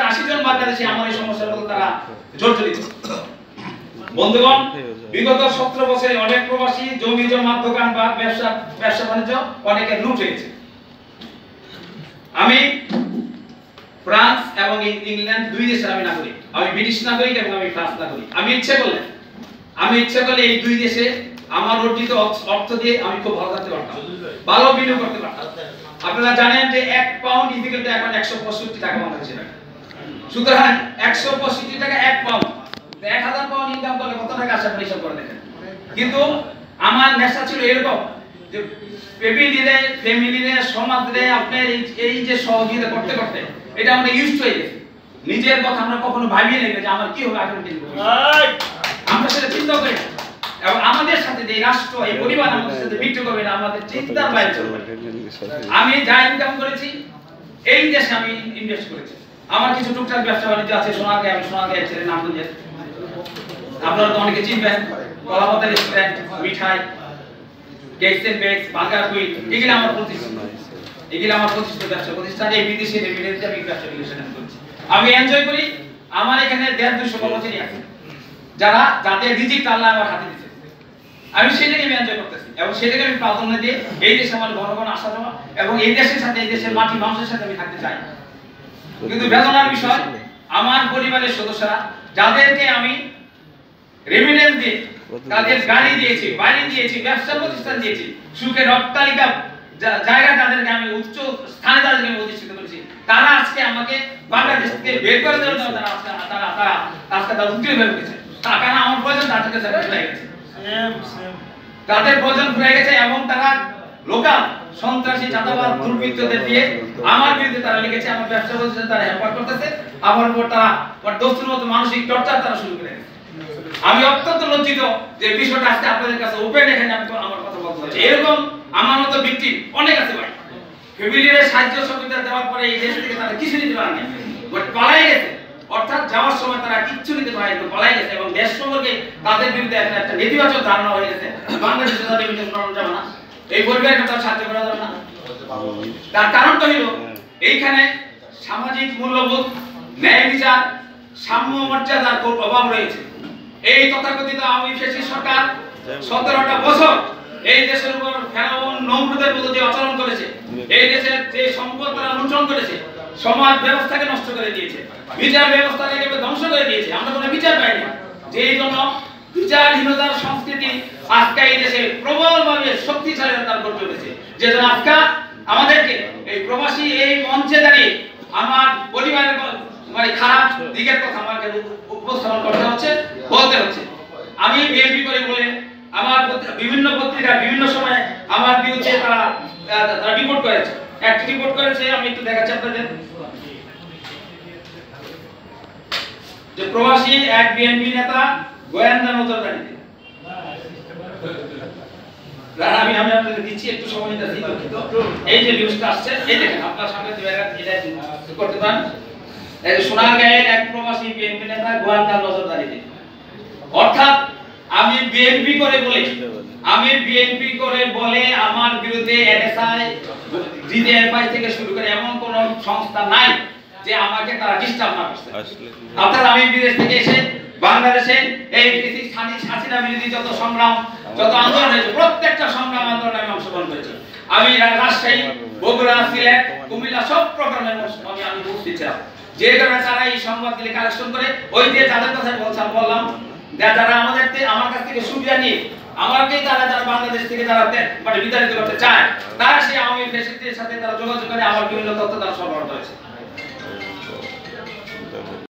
80 জন বাংলাদেশি আমার এই সমস্যার মধ্যে তারা জর্জরিত। বন্ধুগণ, বিগত 17 বছরে অনেক প্রবাসী জমি জমা দোকান বা ব্যবসা বাণিজ্য অনেকে লুট হয়েছে। আমি ফ্রান্স এবং ইংল্যান্ড দুই দেশের আমি নাগরিক। আমি ব্রিটিশ নাগরিক এবং আমি ফ্রান্স নাগরিক। আমি ইচ্ছে করলে এই দুই দেশে আমার অর্জিত অর্থ দিয়ে আমি খুব ভালো থাকতে পারতাম, ভালো বিনিয়োগ করতে পারতাম। আপনারা জানেন যে 1 পাউন্ড ইকুয়াল টু এখন 165 টাকা বাংলাদেশি টাকা। সুতরাং 165 টাকা 1 পাউন্ড, 1000 পাউন্ড ইনকাম করলে কত টাকা আসে আপনি হিসাব করে দেখেন। কিন্তু আমার নেশা ছিল এরকম যে ফ্যামিলিরে সমাজে আপনার এই যে সহযোগিতা করতে করতে এটা আমরা ইউজড হয়ে গেছি। নিজের কথা আমরা কখনো ভাবিয়ে নেই যে আমার কি হবে আগামী দিনে, আমরা সেটা চিন্তা করি না। এবং আমাদের সাথে যে রাষ্ট্র এই পরিবার আমাদের সাথে বিক্রি করবে না, আমাদের চিন্তার বাইরে চলবে। আমি যা ইনকাম করেছি এই দেশে আমি ইনভেস্ট করেছি। আমার কিছু টুকটাক ব্যবসা বাণিজ্য আছে সোনারগাঁয়ে, আমি সোনারগাঁয়ের ছেলে নামগঞ্জে, আপনারা তো অনেকে চিনবেন, Kolapata restaurant, Mithai, cakes and bakes, burger quick, এগুলো আমার প্রতিষ্ঠান, ব্যবসা প্রতিষ্ঠান। এই বিদেশি রেভিনিউতে আমি ব্যবসা রিলেশন করছি। আমি এনজয় করি। আমার এখানে 150-200 কর্মচারী আছে যাদের রিজিক আল্লাহ আমার হাতে দিয়েছে। আমি সেটাকে আমি এনজয় করতেছি এবং সেটাকে আমি প্রাধান্য দিয়ে এই দেশে আমার ঘন ঘন আসা যাওয়া এবং এই দেশের সাথে এই দেশের মাটি মানুষের সাথে আমি থাকতে চাই। কিন্তু বেদনার বিষয়, আমার পরিবারের সদস্যরা যাদেরকে আমি রেমিটেন্স দিয়ে, তাদের গাড়ি দিয়েছি, বাড়ি দিয়েছি, ব্যবসা প্রতিষ্ঠান দিয়েছি, সুখের অট্টালিকা জায়গা তাদেরকে আমি উচ্চ স্থানে তাদেরকে আমি অধিষ্ঠিত করেছি, তারা আজকে আমাকে বাংলাদেশ থেকে বের করে দেওয়ার জন্য তারা উদ্গ্রীব হয়ে উঠেছে। টাকা না আমার প্রয়োজন, তাদের কাছে ফুরাই গেছে, তাদের প্রয়োজন ফুরাই গেছে এবং তারা লোকাল সন্ত্রাসী চাঁদাবাজ দুর্বৃত্তদের দিয়ে আমার বিরুদ্ধে তারা লিখেছে, আমার ব্যবসা প্রতিষ্ঠানে তারা হ্যাম্পার করতেছে, আমার উপর তারা দোস্তুর মতো মানসিক টর্চার তারা শুরু করে গেছে। আমি অত্যন্ত লজ্জিত যে বিষয়টা আজকে আপনাদের কাছে ওপেন এখানে আমার কথা বলতে হচ্ছে। এরকম আমার মতো ব্যক্তি অনেক আছে ভাই, ফ্যামিলির সাহায্য সহযোগিতা দেওয়ার পরে এই দেশ থেকে তারা কিছু নিতে পারেনি, বাট পালাই গেছে। অর্থাৎ যাওয়ার সময় তারা কিচ্ছু নিতে পারেনি, পালাই গেছে এবং দেশ সম্পর্কে তাদের বিরুদ্ধে একটা নেতিবাচক ধারণা হয়ে গেছে। বাংলাদেশে তাদের বিরুদ্ধে করানো যাবে না, এই পরিবারকে তারা সাহায্য করা যাবে না। তার কারণটা হলো এইখানে সামাজিক মূল্যবোধ, ন্যায় বিচার, সাম্য মর্যাদার খুব অভাব রয়েছে। এই তথাকথিত আওয়ামী ফ্যাসিস্ট সরকার 17টা বছর এই দেশের উপর ফেরাউন নমরুদের মতো যে আচরণ করেছে, এই দেশের যে সম্পদ তারা লুণ্ঠন করেছে, সমাজ ব্যবস্থাকে নষ্ট করে দিয়েছে, বিচার ব্যবস্থাকে ধ্বংস করে দিয়েছে। আমরা কোনো বিচার পাইনি, যেই জন্য বিচারহীনতার সংস্কৃতি আজকে এই দেশে প্রবলভাবে শক্তিশালী তার গড়ে উঠেছে। যে জন্য আজকে আমাদেরকে এই প্রবাসী এই মঞ্চে দাঁড়িয়ে আমার পরিবারের মানে খারাপ দিকের কথা আমাকে উপস্থাপন করতে হচ্ছে, বলতে হচ্ছে। আমি বিএনপি করে বলে আমার বিভিন্ন পত্রিকা বিভিন্ন সময় আমার বিরুদ্ধে তারা রিপোর্ট করেছে। একটা রিপোর্ট করেছে, আমি একটু দেখাচ্ছি আপনাদের, যে প্রবাসী এক বিএনপি নেতা গোয়েন্দা নজরদারিতে। আমি আপনাদের দিচ্ছি, একটু সময় দিচ্ছি। এই যে নিউজটা আসছে, এই দেখেন আপনার সামনে এটা করতে পারেন। সোনারগাঁয়ের এক প্রবাসী বিএনপি নেতা গোয়েন্দা নজরদারিতে। অর্থাৎ আমি বিএনপি করে বলে আমার বিরুদ্ধে এনএসআই, জিডিএফআই থেকে শুরু করে এমন কোন সংস্থা নাই যে আমাকে তারা ডিস্টার্ব না করছে। অর্থাৎ আমি বিদেশ থেকে এসে বাংলাদেশে এই হাসিনা বিরোধী যত সংগ্রাম, যত আন্দোলন হয়েছে, প্রত্যেকটা সংগ্রাম আন্দোলনে আমি অংশগ্রহণ করেছি। আমি রাজশাহী, বগুড়া, সিলেট, কুমিল্লা সব প্রোগ্রামে আমি উপস্থিত ছিলাম। যে কারণে তারা এই সংবাদগুলি কালেকশন করে ওই যে যাদের কথা বললাম, যারা আমার কাছ থেকে সুবিধা নিয়ে আমাকেই যারা বাংলাদেশ থেকে যারা মানে বিতাড়িত করতে চায়, তারা সেই আওয়ামী ফ্যাসিস্টদের সাথে তারা যোগাযোগ করে আমার বিভিন্ন তথ্য তারা সরবরাহ করেছে।